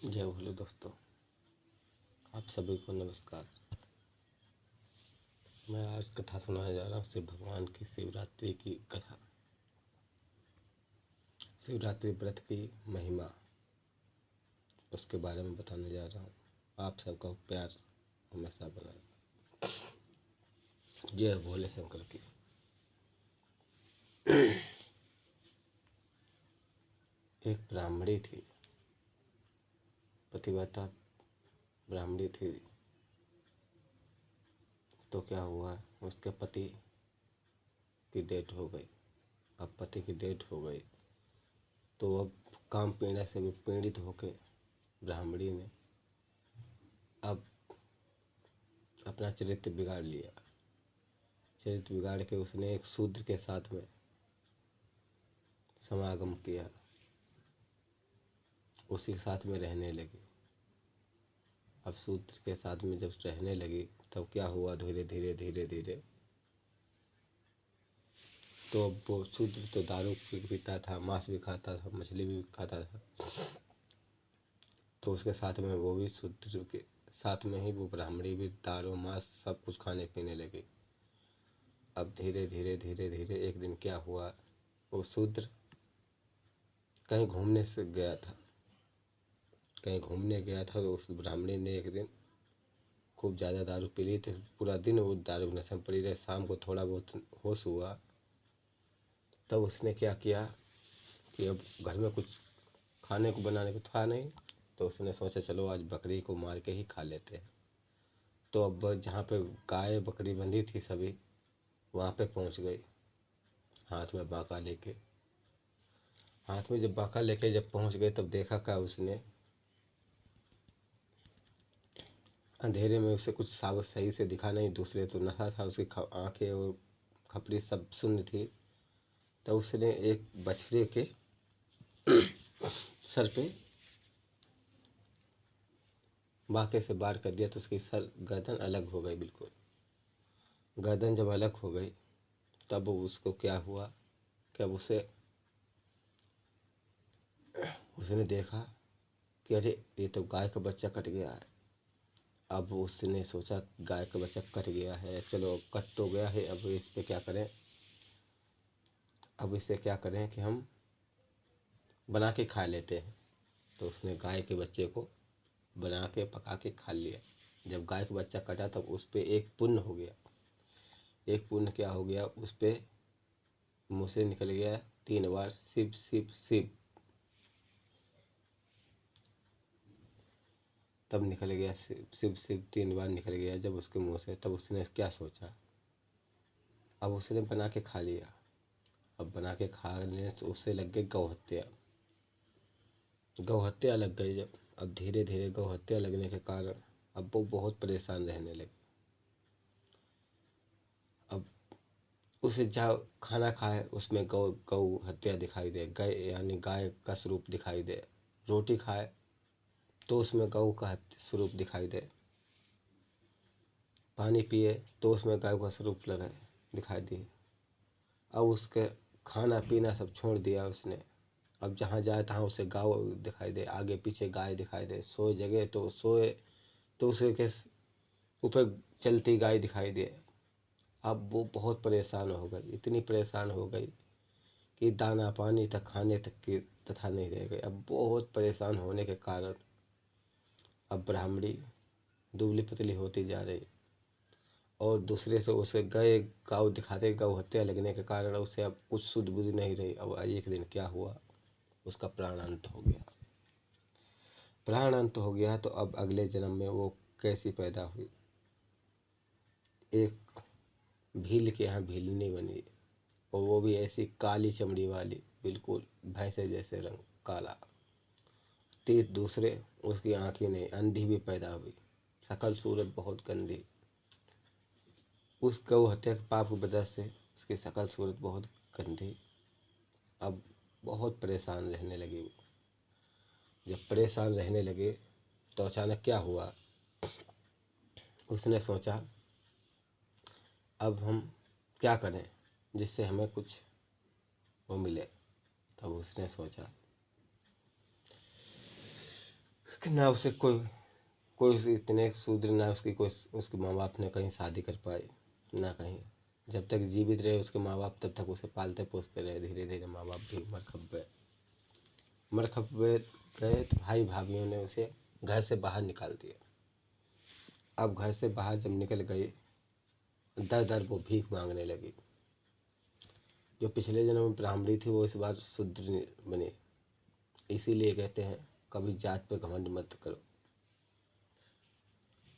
जय बोलो दोस्तों, आप सभी को नमस्कार। मैं आज कथा सुनाने जा रहा हूँ शिव भगवान की शिवरात्रि की कथा। शिवरात्रि व्रत की महिमा, उसके बारे में बताने जा रहा हूँ। आप सबका प्यार हमेशा बना रहे। जय भोले शंकर की। एक ब्राह्मणी थी, पतिव्रता ब्राह्मणी थी। तो क्या हुआ, उसके पति की डेथ हो गई। अब पति की डेथ हो गई तो अब काम पीड़ा से भी पीड़ित होकर ब्राह्मणी ने अब अपना चरित्र बिगाड़ लिया। चरित्र बिगाड़ के उसने एक शूद्र के साथ में समागम किया, उसी के साथ में रहने लगी। अब शूद्र के साथ में जब रहने लगी तब क्या हुआ, धीरे धीरे धीरे धीरे तो अब वो शूद्र तो दारू भी पीता था, मांस भी खाता था, मछली भी खाता था। तो उसके साथ में वो भी शूद्र के साथ में ही वो ब्राह्मणी भी दारू मांस सब कुछ खाने पीने लगी। अब धीरे धीरे धीरे धीरे एक दिन क्या हुआ, वो शूद्र कहीं घूमने से गया था। कहीं घूमने गया था तो उस ब्राह्मणी ने एक दिन खूब ज़्यादा दारू पी ली थी। पूरा दिन वो दारू के नशे में पड़ी रही। शाम को थोड़ा बहुत होश हुआ तब उसने क्या किया कि अब घर में कुछ खाने को बनाने को था नहीं, तो उसने सोचा चलो आज बकरी को मार के ही खा लेते हैं। तो अब जहाँ पे गाय बकरी बंधी थी सभी, वहाँ पे पहुँच गई हाथ में बांका लेके। हाथ में जब बांका लेके जब पहुँच गए तब देखा क्या उसने, अंधेरे में उसे कुछ साबुत सही से दिखा नहीं, दूसरे तो नशा था, उसकी आंखें और खपड़ी सब शून्य थी। तो उसने एक बछड़े के सर पे बाके से वार कर दिया तो उसकी सर गर्दन अलग हो गई। बिल्कुल गर्दन जब अलग हो गई तब उसको क्या हुआ कि अब उसने देखा कि अरे ये तो गाय का बच्चा कट गया है। अब उसने सोचा गाय का बच्चा कट गया है, चलो कट तो गया है, अब इस पे क्या करें, अब इसे क्या करें कि हम बना के खा लेते हैं। तो उसने गाय के बच्चे को बना के पका के खा लिया। जब गाय का बच्चा कटा तब उस पे एक पुण्य हो गया। एक पुण्य क्या हो गया, उस पे मुँह से निकल गया 3 बार शिव शिव शिव। तब निकल गया शिव शिव शिव 3 बार निकल गया जब उसके मुंह से। तब उसने क्या सोचा, अब उसने बना के खा लिया। अब बना के खाने से उससे लग गई गौ हत्या। गौ हत्या लग गई जब, अब धीरे धीरे गौ हत्या लगने के कारण अब वो बहुत परेशान रहने लगी। अब उसे जहाँ खाना खाए उसमें गौ गौ हत्या दिखाई दे, गाय यानी गाय का स्वरूप दिखाई दे। रोटी खाए तो उसमें गौ का स्वरूप दिखाई दे। पानी पिए तो उसमें गाय का स्वरूप लगे दिखाई दिए। अब उसके खाना पीना सब छोड़ दिया उसने। अब जहाँ जाए तहाँ उसे गाय दिखाई दे, आगे पीछे गाय दिखाई दे, सोए जगह तो सोए तो उसे के ऊपर चलती गाय दिखाई दे। अब वो बहुत परेशान हो गई, इतनी परेशान हो गई कि दाना पानी तक खाने तक की तथा नहीं रह गई। अब बहुत परेशान होने के कारण अब ब्राह्मणी दुबली पतली होती जा रही और दूसरे से उसे गए गाँव दिखाते, गौ हत्या लगने के कारण उसे अब कुछ सुध बुध नहीं रही। अब एक दिन क्या हुआ, उसका प्राण अंत हो गया। प्राण अंत हो गया तो अब अगले जन्म में वो कैसी पैदा हुई, एक भील के यहाँ भीलनी बनी, और वो भी ऐसी काली चमड़ी वाली, बिल्कुल भैंसे जैसे रंग काला। तीस दूसरे उसकी आंखें नहीं, अंधी भी पैदा हुई, शकल सूरत बहुत गंदी। उस गौ हत्या के पाप की वजह से उसकी शकल सूरत बहुत गंदी। अब बहुत परेशान रहने लगी वो। जब परेशान रहने लगे तो अचानक क्या हुआ, उसने सोचा अब हम क्या करें जिससे हमें कुछ वो मिले। तब उसने सोचा ना उसे कोई कोई इतने शूद्र, ना उसकी कोई, उसके माँ बाप ने कहीं शादी कर पाए, ना कहीं। जब तक जीवित रहे उसके माँ बाप, तब तक उसे पालते पोसते रहे। धीरे धीरे माँ बाप भी मर खप गए तो भाई भाभीियों ने उसे घर से बाहर निकाल दिया। अब घर से बाहर जब निकल गई, दर दर वो भीख मांगने लगी। जो पिछले जन्म में ब्राह्मणी थी वो इस बार शूद्र बनी। इसीलिए कहते हैं कभी जात पे घमंड मत करो।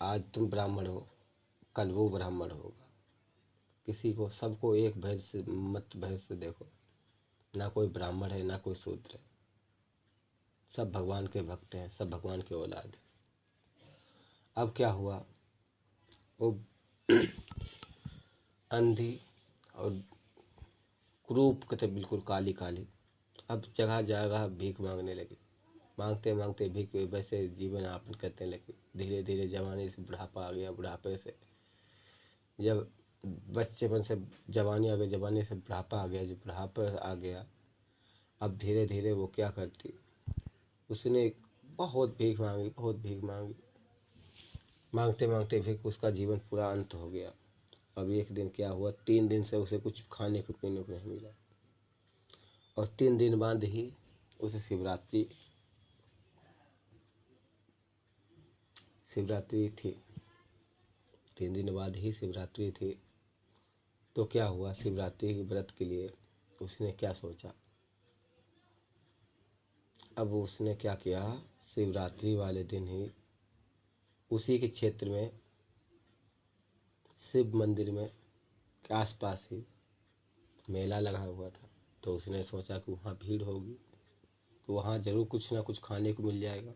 आज तुम ब्राह्मण हो, कल वो ब्राह्मण होगा। किसी को, सबको एक भेद से मत, भेद से देखो। ना कोई ब्राह्मण है ना कोई शूद्र है, सब भगवान के भक्त हैं, सब भगवान के औलाद हैं। अब क्या हुआ, वो अंधी और क्रूप कहते बिल्कुल काली काली, अब जगह जगह भीख मांगने लगी। मांगते मांगते भीख वैसे जीवन यापन करने लगी। धीरे धीरे जवानी से बुढ़ापा आ गया, बुढ़ापे से जब बच्चेपन से जवानी आ गई, जवानी से बुढ़ापा आ गया, जब बुढ़ापा आ गया, अब धीरे धीरे वो क्या करती, उसने बहुत भीख मांगी, बहुत भीख मांगी। मांगते मांगते भीख उसका जीवन पूरा अंत हो गया। अब एक दिन क्या हुआ, 3 दिन से उसे कुछ खाने को पीने को नहीं मिला, और 3 दिन बाद ही उसे शिवरात्रि शिवरात्रि थी। 3 दिन बाद ही शिवरात्रि थी। तो क्या हुआ, शिवरात्रि के व्रत के लिए उसने क्या सोचा। अब उसने क्या किया, शिवरात्रि वाले दिन ही उसी के क्षेत्र में शिव मंदिर में के आसपास ही मेला लगा हुआ था। तो उसने सोचा कि वहाँ भीड़ होगी तो वहाँ जरूर कुछ ना कुछ खाने को मिल जाएगा।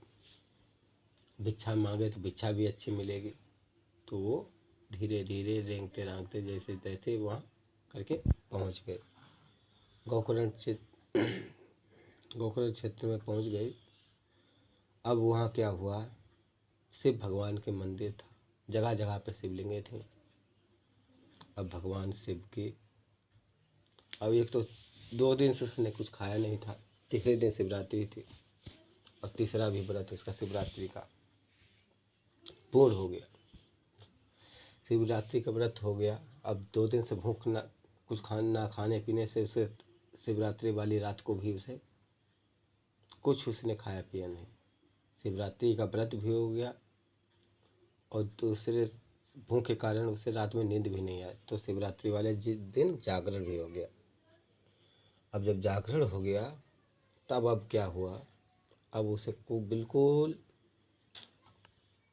भिक्षा मांगे तो भिक्षा भी अच्छी मिलेगी। तो वो धीरे धीरे रेंगते रांगते जैसे तैसे वहाँ करके पहुँच गए। गोकर्ण क्षेत्र गोकर्ण क्षेत्र में पहुँच गई। अब वहाँ क्या हुआ, शिव भगवान के मंदिर था, जगह जगह पे शिवलिंगे थे। अब भगवान शिव की, अब एक तो 2 दिन से उसने कुछ खाया नहीं था, तीसरे दिन शिवरात्रि थी और तीसरा भी व्रत उसका शिवरात्रि का पूर्ण हो गया। शिवरात्रि का व्रत हो गया। अब 2 दिन से भूख ना, कुछ ना खाने पीने से उसे शिवरात्रि वाली रात को भी उसे कुछ उसने खाया पिया नहीं। शिवरात्रि का व्रत भी हो गया और दूसरे भूख के कारण उसे रात में नींद भी नहीं आई। तो शिवरात्रि वाले दिन जागरण भी हो गया। अब जब जागरण हो गया तब अब क्या हुआ, अब उसे को बिल्कुल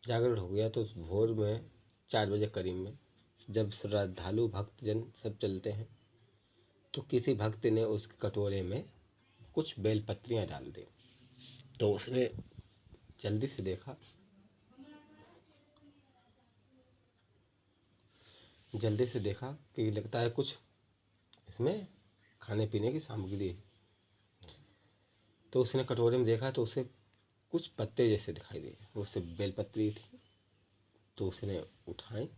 जागरण हो गया तो भोर में 4 बजे करीब में जब श्रद्धालु भक्तजन सब चलते हैं तो किसी भक्त ने उसके कटोरे में कुछ बेलपत्रियां डाल दी। तो उसने जल्दी से देखा, कि लगता है कुछ इसमें खाने पीने की सामग्री है। तो उसने कटोरे में देखा तो उसे कुछ पत्ते जैसे दिखाई दिए, उससे बेलपत्री थी। तो उसने उठाई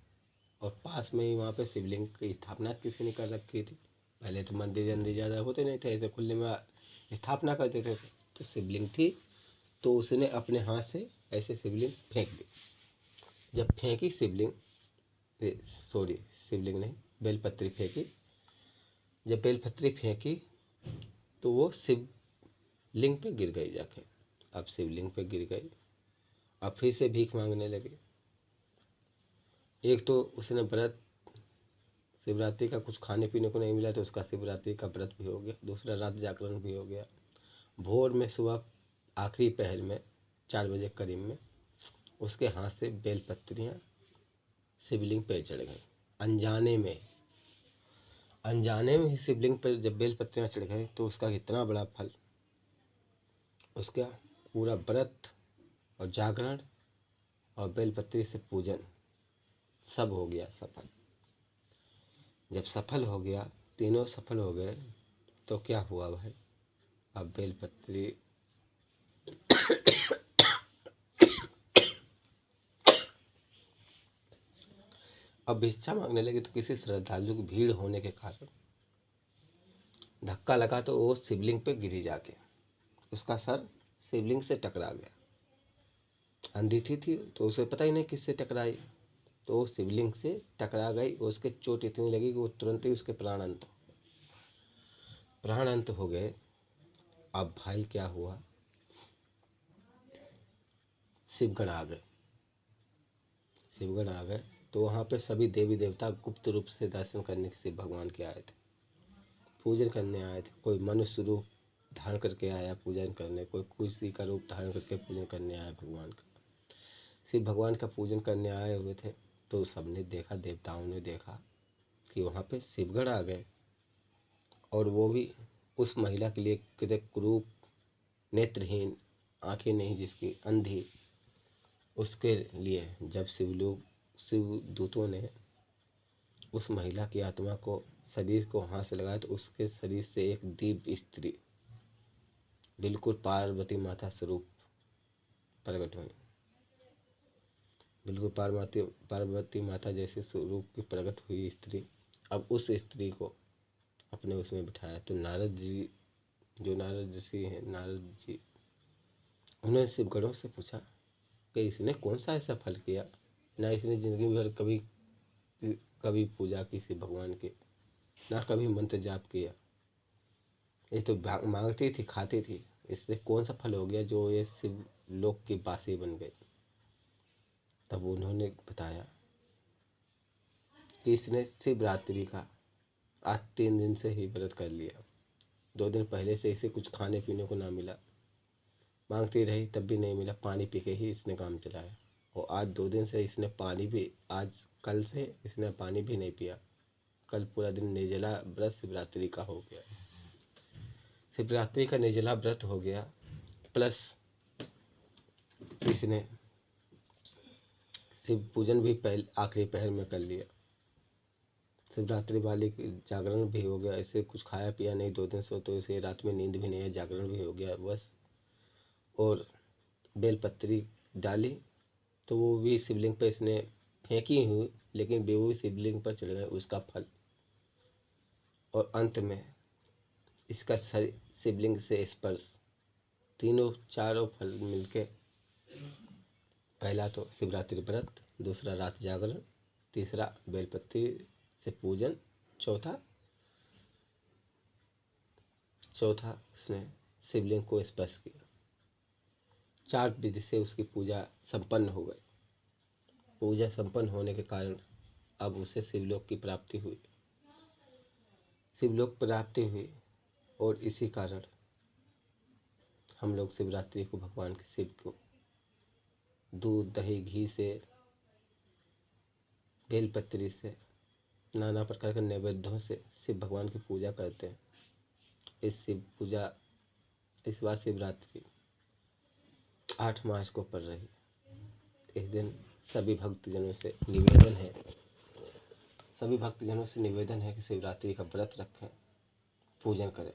और पास में ही वहाँ पे शिवलिंग की स्थापना किसी ने कर रखी थी। पहले तो मंदिर अंदिर ज़्यादा होते नहीं थे, ऐसे खुले में स्थापना कर देते थे। तो शिवलिंग थी तो उसने अपने हाथ से ऐसे शिवलिंग फेंक दी। जब फेंकी शिवलिंग, सॉरी शिवलिंग नहीं, बेलपत्री फेंकी। जब बेलपत्री फेंकी तो वो शिवलिंग पे गिर गई जाके। अब शिवलिंग पे गिर गई, अब फिर से भीख मांगने लगी। एक तो उसने व्रत, शिवरात्रि का कुछ खाने पीने को नहीं मिला तो उसका शिवरात्रि का व्रत भी हो गया, दूसरा रात जागरण भी हो गया। भोर में सुबह आखिरी पहर में 4 बजे करीब में उसके हाथ से बेलपत्रियां शिवलिंग पर चढ़ गई। अनजाने में ही शिवलिंग पर जब बेलपत्रियां चढ़ गई तो उसका कितना बड़ा फल, उसका पूरा व्रत और जागरण और बेलपत्री से पूजन सब हो गया सफल। जब सफल हो गया, तीनों सफल हो गए तो क्या हुआ भाई, अब बेलपत्री अब भिक्षा मांगने लगी। तो किसी श्रद्धालु की भीड़ होने के कारण धक्का लगा तो वो शिवलिंग पे गिरी जाके, उसका सर शिवलिंग से टकरा गया। अंधी थी तो उसे पता ही नहीं किससे टकराई, तो वो शिवलिंग से टकरा गई। उसके चोट इतनी लगी कि वो तुरंत ही उसके प्राण अंत हो गए। अब भाई क्या हुआ, शिवगण आ गए। शिवगण आ गए तो वहाँ पे सभी देवी देवता गुप्त रूप से दर्शन करने शिव भगवान के आए थे, पूजन करने आए थे। कोई मनुष्य रूप धारण करके आया पूजन करने, कोई किसी का रूप धारण करके पूजन करने आया भगवान का। शिव भगवान का पूजन करने आए हुए थे तो सबने देखा, देवताओं ने देखा कि वहाँ पे शिवगण आ गए, और वो भी उस महिला के लिए कितने कुरूप, नेत्रहीन, आंखें नहीं जिसकी, अंधी, उसके लिए। जब शिव दूतों ने उस महिला की आत्मा को, शरीर को हाथ से लगाया तो उसके शरीर से एक दिव्य स्त्री, बिल्कुल पार्वती माता स्वरूप प्रकट हुई। बिल्कुल पार्वती माता जैसे स्वरूप की प्रकट हुई स्त्री। अब उस स्त्री को अपने उसमें बिठाया तो नारद जी, जो नारद ऋषि हैं, नारद जी, उन्होंने शिवगणों से पूछा कि इसने कौन सा ऐसा फल किया, ना इसने जिंदगी भर कभी कभी पूजा की शिव भगवान की, ना कभी मंत्र जाप किया, ये तो मांगती थी, खाती थी, इससे कौन सा फल हो गया जो ये शिव लोक की बासी बन गई। तब उन्होंने बताया कि इसने शिवरात्रि का आज 3 दिन से ही व्रत कर लिया। 2 दिन पहले से इसे कुछ खाने पीने को ना मिला, मांगती रही तब भी नहीं मिला, पानी पी के ही इसने काम चलाया। और आज 2 दिन से इसने पानी भी, आज कल से इसने पानी भी नहीं पिया। कल पूरा दिन निर्जला व्रत शिवरात्रि का हो गया, शिवरात्रि का निर्जला व्रत हो गया। प्लस इसने शिव पूजन भी पहले आखिरी पहर में कर लिया। शिवरात्रि वाले जागरण भी हो गया, इसे कुछ खाया पिया नहीं 2 दिन से, तो इसे रात में नींद भी नहीं है, जागरण भी हो गया बस। और बेलपत्री डाली तो वो भी शिवलिंग पर इसने फेंकी हुई, लेकिन वो भी शिवलिंग पर चढ़ गए उसका फल। और अंत में इसका शिवलिंग से स्पर्श, तीनों चारों फल मिलके, पहला तो शिवरात्रि व्रत, दूसरा रात जागरण, तीसरा बेलपत्ती से पूजन, चौथा उसने शिवलिंग को स्पर्श किया। 4 विधि से उसकी पूजा संपन्न हो गई। पूजा संपन्न होने के कारण अब उसे शिवलोक की प्राप्ति हुई, शिवलोक प्राप्ति हुई। और इसी कारण हम लोग शिवरात्रि को भगवान के शिव को दूध दही घी से, बेलपत्री से, नाना प्रकार के नैवेद्यों से शिव भगवान की पूजा करते हैं। इस बार शिवरात्रि 8 मार्च को पड़ रही। इस दिन सभी भक्तजनों से निवेदन है कि शिवरात्रि का व्रत रखें, पूजन करें।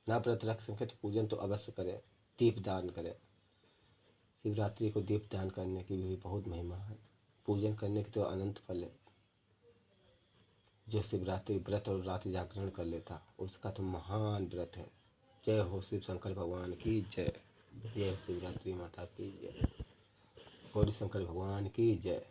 ना व्रत रख सकें तो पूजन तो अवश्य करें, दीपदान करें। शिवरात्रि को दीपदान करने की भी बहुत महिमा है, पूजन करने की तो अनंत फल है। जो शिवरात्रि व्रत और रात्रि जागरण कर लेता उसका तो महान व्रत है। जय हो शिव शंकर भगवान की जय, जय हो शिवरात्रि माता की जय, गौरी शंकर भगवान की जय।